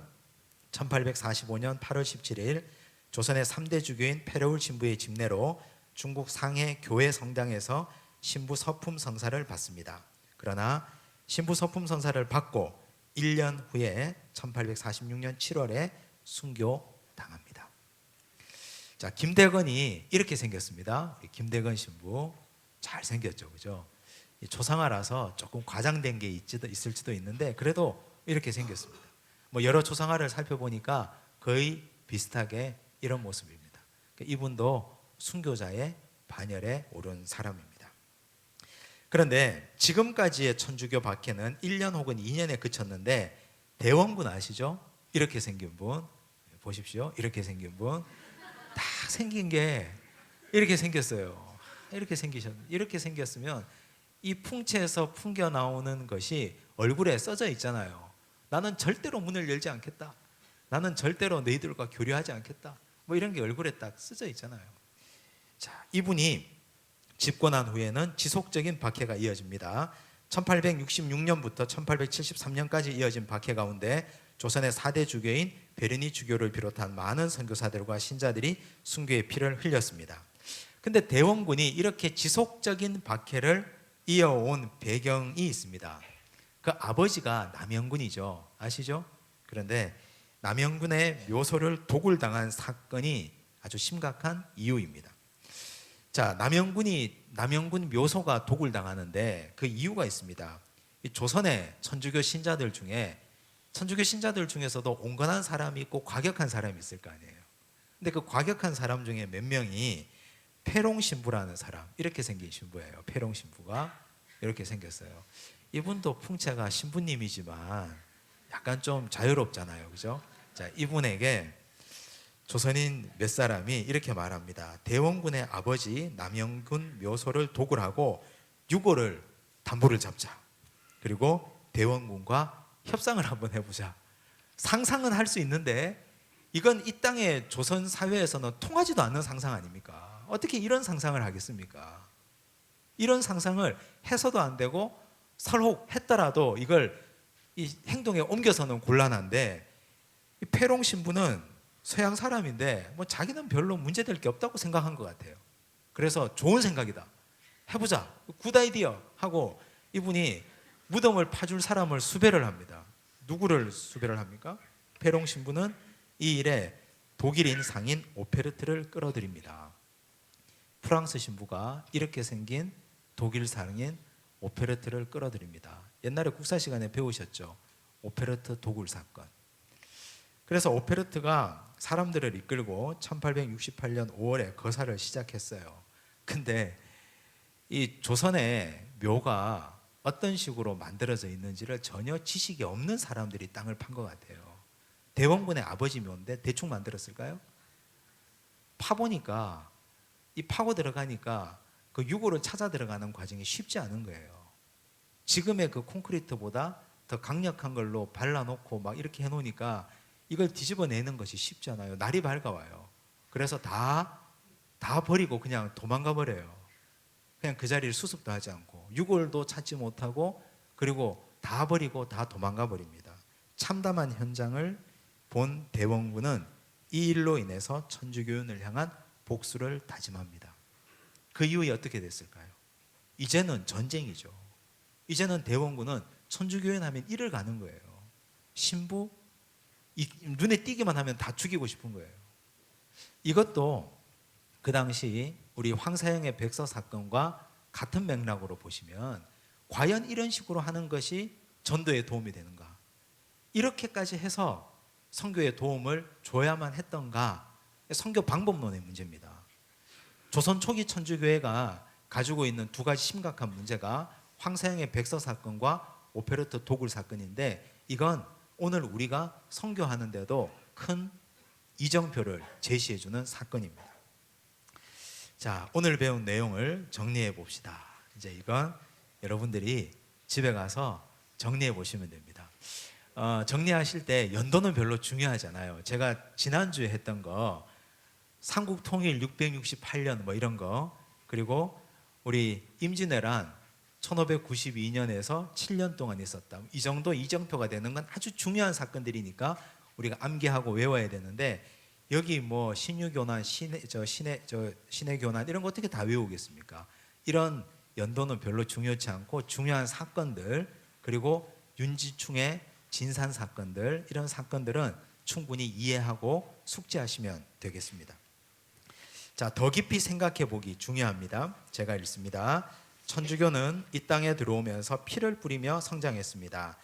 1845년 8월 17일 조선의 3대 주교인 패러울 신부의 집례로 중국 상해 교회 성당에서 신부 서품 성사를 받습니다. 그러나 신부 서품 성사를 받고 1년 후에 1846년 7월에 순교당합니다. 자, 김대건이 이렇게 생겼습니다. 김대건 신부 잘 생겼죠, 그죠? 조상아라서 조금 과장된 게 있을지도 있는데 그래도 이렇게 생겼습니다. 뭐 여러 조상아를 살펴보니까 거의 비슷하게 이런 모습입니다. 이분도 순교자의 반열에 오른 사람입니다. 그런데 지금까지의 천주교 박해는 1년 혹은 2년에 그쳤는데 대원군 아시죠? 이렇게 생긴 분 보십시오. 이렇게 생긴 분 다 생긴 게 이렇게 생겼어요. 이렇게 생겼으면 이 풍채에서 풍겨 나오는 것이 얼굴에 써져 있잖아요. 나는 절대로 문을 열지 않겠다. 나는 절대로 너희들과 교류하지 않겠다. 뭐 이런 게 얼굴에 딱 써져 있잖아요. 자, 이분이 집권한 후에는 지속적인 박해가 이어집니다. 1866년부터 1873년까지 이어진 박해 가운데 조선의 4대 주교인 베르니 주교를 비롯한 많은 선교사들과 신자들이 순교의 피를 흘렸습니다. 근데 대원군이 이렇게 지속적인 박해를 이어온 배경이 있습니다. 그 아버지가 남영군이죠. 아시죠? 그런데 남영군의 묘소를 도굴당한 사건이 아주 심각한 이유입니다. 자, 남영군 묘소가 도굴당하는데 그 이유가 있습니다. 이 조선의 천주교 신자들 중에서도 온건한 사람이 있고 과격한 사람이 있을 거 아니에요. 근데 그 과격한 사람 중에 몇 명이 패롱 신부라는 사람, 이렇게 생긴 신부예요. 패롱 신부가 이렇게 생겼어요. 이분도 풍채가 신부님이지만 약간 좀 자유롭잖아요, 그죠? 자, 이분에게 조선인 몇 사람이 이렇게 말합니다. 대원군의 아버지 남영군 묘소를 도굴하고 유고를 담보를 잡자. 그리고 대원군과 협상을 한번 해보자. 상상은 할 수 있는데 이건 이 땅의 조선 사회에서는 통하지도 않는 상상 아닙니까? 어떻게 이런 상상을 하겠습니까? 이런 상상을 해서도 안 되고 설혹했더라도 이걸 이 행동에 옮겨서는 곤란한데, 이 패롱 신부는 서양 사람인데 뭐 자기는 별로 문제될 게 없다고 생각한 것 같아요. 그래서 좋은 생각이다, 해보자, 굿 아이디어 하고 이분이 무덤을 파줄 사람을 수배를 합니다. 누구를 수배를 합니까? 패롱 신부는 이 일에 독일인 상인 오페르트를 끌어들입니다. 프랑스 신부가 이렇게 생긴 독일 상인 오페르트를 끌어들입니다. 옛날에 국사 시간에 배우셨죠? 오페르트 도굴 사건. 그래서 오페르트가 사람들을 이끌고 1868년 5월에 거사를 시작했어요. 근데 이 조선의 묘가 어떤 식으로 만들어져 있는지를 전혀 지식이 없는 사람들이 땅을 판 것 같아요. 대원군의 아버지 묘인데 대충 만들었을까요? 파보니까, 이 파고 들어가니까 그 유골을 찾아 들어가는 과정이 쉽지 않은 거예요. 지금의 그 콘크리트보다 더 강력한 걸로 발라놓고 막 이렇게 해놓으니까 이걸 뒤집어내는 것이 쉽지 않아요. 날이 밝아와요. 그래서 다 버리고 그냥 도망가 버려요. 그냥 그 자리를 수습도 하지 않고 유골도 찾지 못하고, 그리고 다 버리고 다 도망가 버립니다. 참담한 현장을 본 대원군은 이 일로 인해서 천주교인을 향한 복수를 다짐합니다. 그 이후에 어떻게 됐을까요? 이제는 전쟁이죠. 이제는 대원군은 천주교인 하면 이를 가는 거예요. 신부 눈에 띄기만 하면 다 죽이고 싶은 거예요. 이것도 그 당시 우리 황사영의 백서 사건과 같은 맥락으로 보시면 과연 이런 식으로 하는 것이 전도에 도움이 되는가? 이렇게까지 해서 선교에 도움을 줘야만 했던가? 선교 방법론의 문제입니다. 조선 초기 천주교회가 가지고 있는 두 가지 심각한 문제가 황사영의 백서 사건과 오페르토 도굴 사건인데 이건 오늘 우리가 선교하는데도 큰 이정표를 제시해주는 사건입니다. 자, 오늘 배운 내용을 정리해 봅시다. 이제 이건 여러분들이 집에 가서 정리해 보시면 됩니다. 정리하실 때 연도는 별로 중요하잖아요. 제가 지난주에 했던 거 삼국 통일 668년 뭐 이런 거, 그리고 우리 임진왜란 1592년에서 7년 동안 있었다, 이 정도 이정표가 되는 건 아주 중요한 사건들이니까 우리가 암기하고 외워야 되는데, 여기 뭐 신유교난, 신해교난 이런 거 어떻게 다 외우겠습니까? 이런 연도는 별로 중요치 않고 중요한 사건들, 그리고 윤지충의 진산 사건들, 이런 사건들은 충분히 이해하고 숙지하시면 되겠습니다. 자, 더 깊이 생각해 보기 중요합니다. 제가 읽습니다. 천주교는 이 땅에 들어오면서 피를 뿌리며 성장했습니다.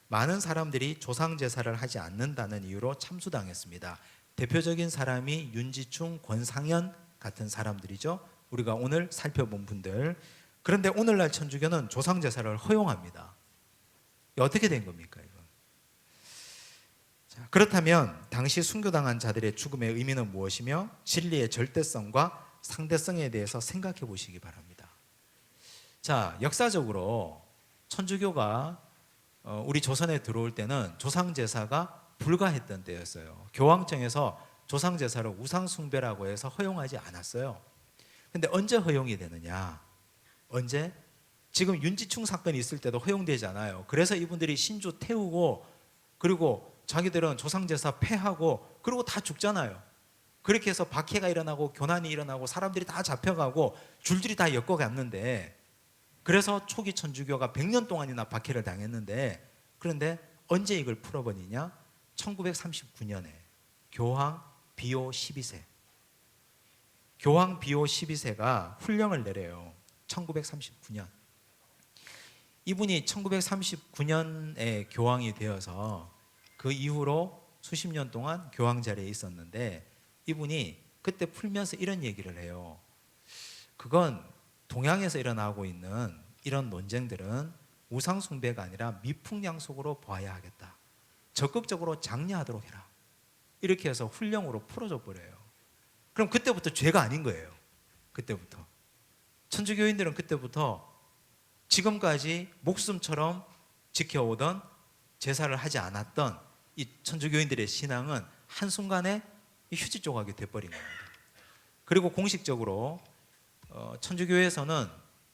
많은 사람들이 조상 제사를 하지 않는다는 이유로 참수당했습니다. 대표적인 사람이 윤지충, 권상현 같은 사람들이죠. 우리가 오늘 살펴본 분들. 그런데 오늘날 천주교는 조상 제사를 허용합니다. 어떻게 된 겁니까, 이건? 자, 그렇다면 당시 순교당한 자들의 죽음의 의미는 무엇이며 진리의 절대성과 상대성에 대해서 생각해 보시기 바랍니다. 자, 역사적으로 천주교가 우리 조선에 들어올 때는 조상제사가 불가했던 때였어요. 교황청에서 조상제사를 우상숭배라고 해서 허용하지 않았어요. 근데 언제 허용이 되느냐? 언제? 지금 윤지충 사건이 있을 때도 허용되잖아요. 그래서 이분들이 신주 태우고, 그리고 자기들은 조상제사 폐하고, 그리고 다 죽잖아요. 그렇게 해서 박해가 일어나고 교난이 일어나고 사람들이 다 잡혀가고 줄줄이 다 엮어갔는데, 그래서 초기 천주교가 100년 동안이나 박해를 당했는데, 그런데 언제 이걸 풀어버리냐? 1939년에 교황 비오 12세, 교황 비오 12세가 훈령을 내려요. 1939년. 이분이 1939년에 교황이 되어서 그 이후로 수십 년 동안 교황 자리에 있었는데, 이분이 그때 풀면서 이런 얘기를 해요. 그건 동양에서 일어나고 있는 이런 논쟁들은 우상숭배가 아니라 미풍양속으로 봐야 하겠다. 적극적으로 장려하도록 해라. 이렇게 해서 훈령으로 풀어줘 버려요. 그럼 그때부터 죄가 아닌 거예요. 그때부터. 천주교인들은 그때부터 지금까지 목숨처럼 지켜오던, 제사를 하지 않았던 이 천주교인들의 신앙은 한순간에 휴지 조각이 돼버린 겁니다. 그리고 공식적으로 천주교에서는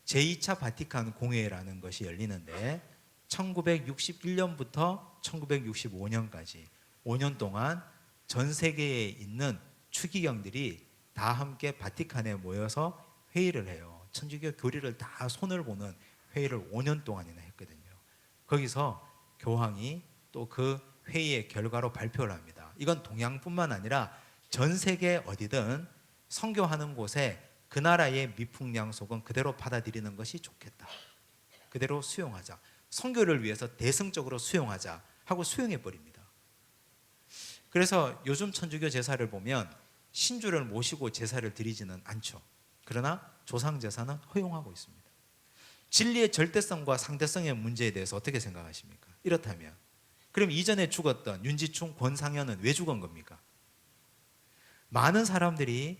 제2차 바티칸 공회라는 것이 열리는데 1961년부터 1965년까지 5년 동안 전 세계에 있는 추기경들이 다 함께 바티칸에 모여서 회의를 해요. 천주교 교리를 다 손을 보는 회의를 5년 동안이나 했거든요. 거기서 교황이 또 그 회의의 결과로 발표를 합니다. 이건 동양뿐만 아니라 전 세계 어디든 선교하는 곳에 그 나라의 미풍양속은 그대로 받아들이는 것이 좋겠다. 그대로 수용하자. 선교를 위해서 대승적으로 수용하자 하고 수용해 버립니다. 그래서 요즘 천주교 제사를 보면 신주를 모시고 제사를 드리지는 않죠. 그러나 조상 제사는 허용하고 있습니다. 진리의 절대성과 상대성의 문제에 대해서 어떻게 생각하십니까? 이렇다면 그럼 이전에 죽었던 윤지충, 권상현은 왜 죽은 겁니까? 많은 사람들이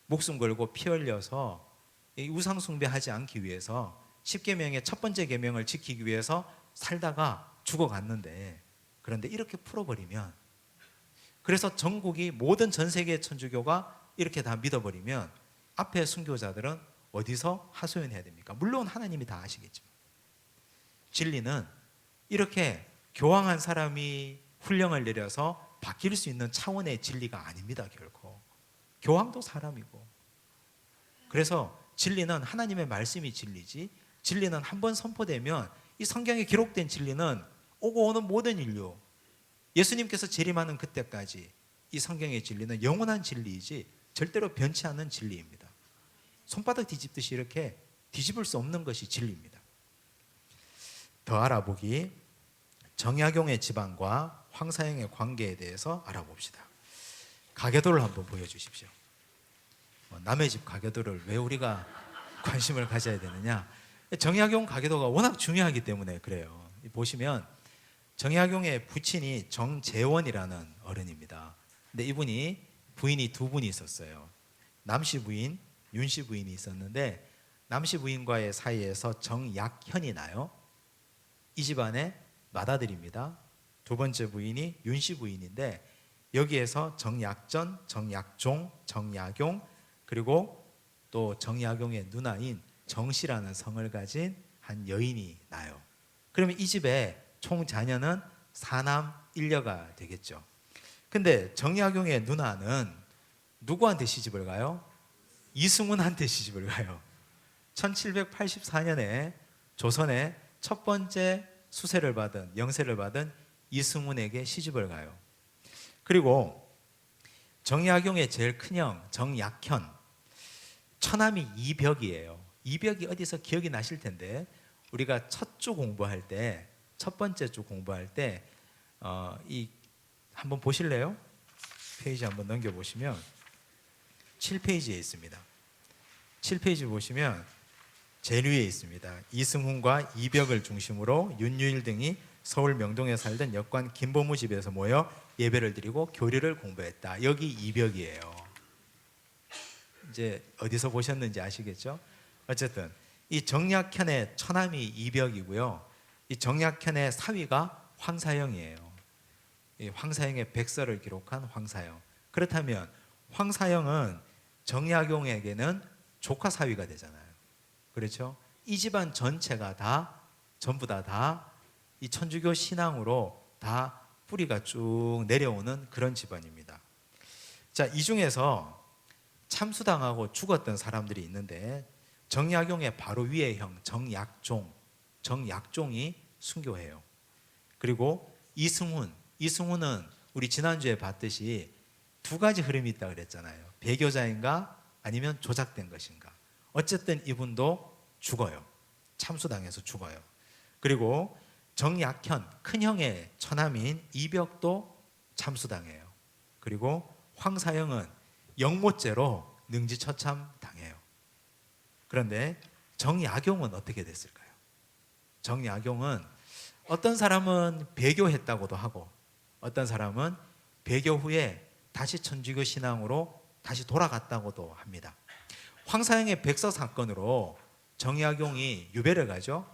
목숨 걸고 피 흘려서 우상숭배하지 않기 위해서 10계명의 첫 번째 계명을 지키기 위해서 살다가 죽어갔는데, 그런데 이렇게 풀어버리면, 그래서 전국이 모든 전 세계의 천주교가 이렇게 다 믿어버리면 앞에 순교자들은 어디서 하소연해야 됩니까? 물론 하나님이 다 아시겠지만 진리는 이렇게 교황한 사람이 훈령을 내려서 바뀔 수 있는 차원의 진리가 아닙니다. 결코 교황도 사람이고. 그래서 진리는 하나님의 말씀이 진리지, 진리는 한번 선포되면 이 성경에 기록된 진리는 오고 오는 모든 인류, 예수님께서 재림하는 그때까지 이 성경의 진리는 영원한 진리이지 절대로 변치 않는 진리입니다. 손바닥 뒤집듯이 이렇게 뒤집을 수 없는 것이 진리입니다. 더 알아보기, 정약용의 집안과 황사영의 관계에 대해서 알아봅시다. 가계도를 한번 보여주십시오. 남의 집 가계도를 왜 우리가 관심을 가져야 되느냐? 정약용 가계도가 워낙 중요하기 때문에 그래요. 보시면 정약용의 부친이 정재원이라는 어른입니다. 근데 이분이 부인이 두 분이 있었어요. 남씨 부인, 윤씨 부인이 있었는데 남씨 부인과의 사이에서 정약현이 나요. 이 집안의 맏아들입니다. 두 번째 부인이 윤씨 부인인데 여기에서 정약전, 정약종, 정약용 그리고 또 정약용의 누나인 정씨라는 성을 가진 한 여인이 나요. 그러면 이 집에 총 자녀는 4남 1녀가 되겠죠. 근데 정약용의 누나는 누구한테 시집을 가요? 이승훈한테 시집을 가요. 1784년에 조선의 첫 번째 수세를 받은 영세를 받은 이승훈에게 시집을 가요. 그리고 정약용의 제일 큰형 정약현, 처남이 이벽이에요. 이벽이 어디서 기억이 나실 텐데 우리가 첫 주 공부할 때, 첫 번째 주 공부할 때 이 한번 보실래요? 페이지 한번 넘겨 보시면 7페이지에 있습니다. 7페이지 보시면 제일 위에 있습니다. 이승훈과 이벽을 중심으로 윤유일 등이 서울 명동에 살던 역관 김보무 집에서 모여 예배를 드리고 교리를 공부했다. 여기 이벽이에요. 이제 어디서 보셨는지 아시겠죠? 어쨌든 이 정약현의 처남이 이벽이고요. 이 정약현의 사위가 황사영이에요. 이 황사영의 백서를 기록한 황사영. 그렇다면 황사영은 정약용에게는 조카 사위가 되잖아요. 그렇죠? 이 집안 전체가 다 전부 다 이 천주교 신앙으로 다 뿌리가 쭉 내려오는 그런 집안입니다. 자, 이 중에서 참수당하고 죽었던 사람들이 있는데 정약용의 바로 위의 형 정약종이 순교해요. 그리고 이승훈은 우리 지난주에 봤듯이 두 가지 흐름이 있다 그랬잖아요. 배교자인가 아니면 조작된 것인가. 어쨌든 이분도 죽어요. 참수당해서 죽어요. 그리고 정약현 큰형의 처남인 이벽도 참수당해요. 그리고 황사영은 영모죄로 능지처참 당해요. 그런데 정약용은 어떻게 됐을까요? 정약용은 어떤 사람은 배교했다고도 하고 어떤 사람은 배교 후에 다시 천주교 신앙으로 다시 돌아갔다고도 합니다. 황사영의 백서 사건으로 정약용이 유배를 가죠.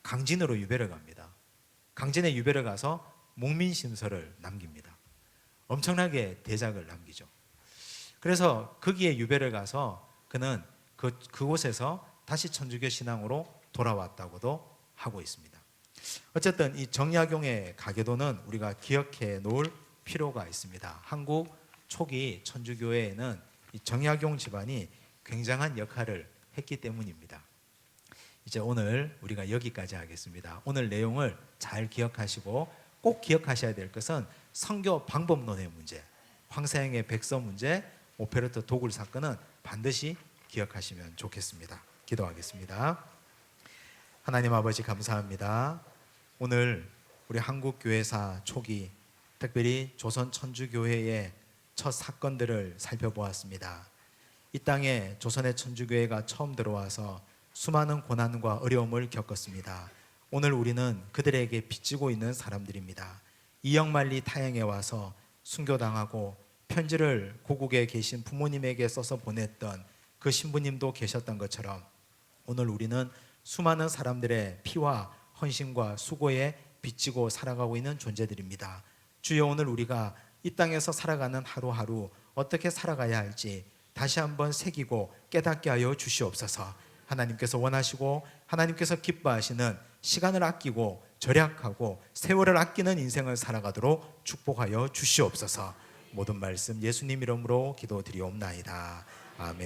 강진으로 유배를 갑니다. 강진에 유배를 가서 목민심서를 남깁니다. 엄청나게 대작을 남기죠. 그래서 거기에 유배를 가서 그는 그곳에서 다시 천주교 신앙으로 돌아왔다고도 하고 있습니다. 어쨌든 이 정약용의 가계도는 우리가 기억해 놓을 필요가 있습니다. 한국 초기 천주교회에는 이 정약용 집안이 굉장한 역할을 했기 때문입니다. 이제 오늘 우리가 여기까지 하겠습니다. 오늘 내용을 잘 기억하시고 꼭 기억하셔야 될 것은 선교 방법론의 문제, 황사영의 백서 문제, 오페르토 도굴 사건은 반드시 기억하시면 좋겠습니다. 기도하겠습니다. 하나님 아버지 감사합니다. 오늘 우리 한국교회사 초기 특별히 조선 천주교회의 첫 사건들을 살펴보았습니다. 이 땅에 조선의 천주교회가 처음 들어와서 수많은 고난과 어려움을 겪었습니다. 오늘 우리는 그들에게 빚지고 있는 사람들입니다. 이역만리 타향에 와서 순교당하고 편지를 고국에 계신 부모님에게 써서 보냈던 그 신부님도 계셨던 것처럼 오늘 우리는 수많은 사람들의 피와 헌신과 수고에 빚지고 살아가고 있는 존재들입니다. 주여, 오늘 우리가 이 땅에서 살아가는 하루하루 어떻게 살아가야 할지 다시 한번 새기고 깨닫게 하여 주시옵소서. 하나님께서 원하시고 하나님께서 기뻐하시는 시간을 아끼고 절약하고 세월을 아끼는 인생을 살아가도록 축복하여 주시옵소서. 모든 말씀 예수님 이름으로 기도드리옵나이다. 아멘.